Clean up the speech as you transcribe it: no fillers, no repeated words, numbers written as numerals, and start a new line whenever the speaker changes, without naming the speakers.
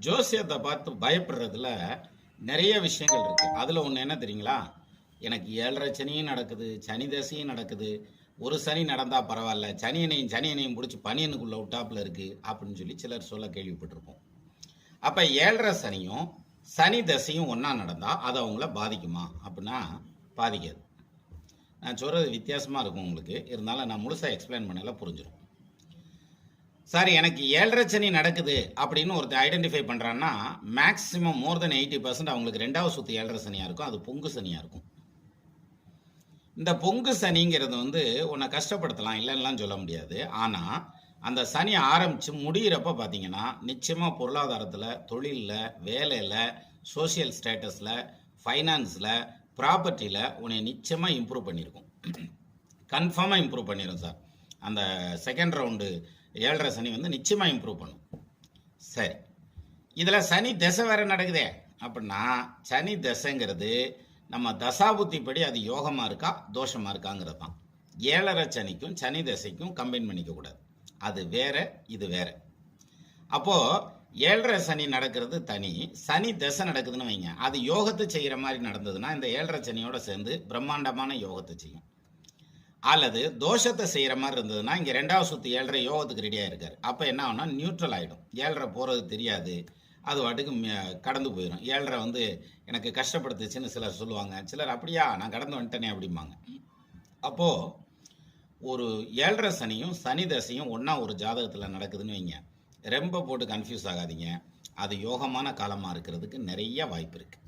ஜோசியத்தை பார்த்து பயப்படுறதுல நிறைய விஷயங்கள் இருக்கு. அதுல ஒண்ணு என்ன தெரியுங்களா? எனக்கு 7.5 சனியும் நடக்குது, சனி தசையும் நடக்குது. ஒரு சனி நடந்தா பரவாயில்ல, சனியனையும் பிடிச்சி பனியனுக்குள்ள விட்டாப்புல இருக்கு அப்படின்னு சொல்லி சிலர் சொல்ல கேள்விப்பட்டிருப்போம். அப்ப 7.5 சனியும் சனி தசையும் ஒன்னா நடந்தா அது அவங்கள பாதிக்குமா அப்படின்னா பாதிக்காது. நான் சொல்றது வித்தியாசமா இருக்கும் உங்களுக்கு, இருந்தாலும் நான் முழுசா எக்ஸ்பிளைன் பண்ணல புரிஞ்சிடும். சார் எனக்கு 7.5 சனி நடக்குது அப்படின்னு ஒருத்தர் ஐடென்டிஃபை பண்ணுறான்னா மேக்ஸிமம் மோர் தென் 80% அவங்களுக்கு 2வது சுற்று 7.5 சனியாக இருக்கும். அது பொங்கு சனியாக இருக்கும். இந்த பொங்கு சனிங்கிறது உன்னை கஷ்டப்படுத்தலாம், இல்லைன்னெலாம் சொல்ல முடியாது. ஆனால் அந்த சனி ஆரம்பித்து முடிகிறப்ப பார்த்தீங்கன்னா நிச்சயமாக பொருளாதாரத்தில், தொழிலில், வேலையில், சோஷியல் ஸ்டேட்டஸில், ஃபைனான்ஸில், ப்ராப்பர்ட்டியில் உன்னை நிச்சயமாக இம்ப்ரூவ் பண்ணியிருக்கும். கன்ஃபார்மாக இம்ப்ரூவ் பண்ணிடும் சார். அந்த செகண்ட் ரவுண்டு 7.5 சனி நிச்சயமாக இம்ப்ரூவ் பண்ணும். சரி, இதில் சனி தசை வேற நடக்குதே அப்படின்னா சனி தசைங்கிறது நம்ம தசாபுத்தி படி அது யோகமாக இருக்கா தோஷமாக இருக்காங்கிறது தான். 7.5 சனிக்கும் சனி தசைக்கும் கம்பைன் பண்ணிக்க கூடாது. அது வேற, இது வேற. அப்போ 7.5 சனி நடக்கிறது தனி, சனி தசை நடக்குதுன்னு வைங்க, அது யோகத்தை செய்கிற மாதிரி நடந்ததுன்னா இந்த 7.5 சனியோட சேர்ந்து பிரம்மாண்டமான யோகத்தை செய்யும். அல்லது தோஷத்தை செய்கிற மாதிரி இருந்ததுன்னா இங்கே 2வது சுற்று 7.5 யோகத்துக்கு ரெடியாக இருக்கார். அப்போ என்ன ஆகும்னா நியூட்ரல் ஆகிடும். 7.5 போகிறது தெரியாது, அது வாட்டுக்கு கடந்து போயிடும். 7.5 எனக்கு கஷ்டப்படுத்துச்சுன்னு சிலர் சொல்லுவாங்க. சிலர் அப்படியா நான் கடந்து வந்துட்டேனே அப்படிம்பாங்க. அப்போது ஒரு 7.5 சனியும் சனி தசையும் ஒன்றா ஒரு ஜாதகத்தில் நடக்குதுன்னு வைங்க, ரொம்ப போட்டு கன்ஃபியூஸ் ஆகாதீங்க. அது யோகமான காலமாக இருக்கிறதுக்கு நிறைய வாய்ப்பு இருக்குது.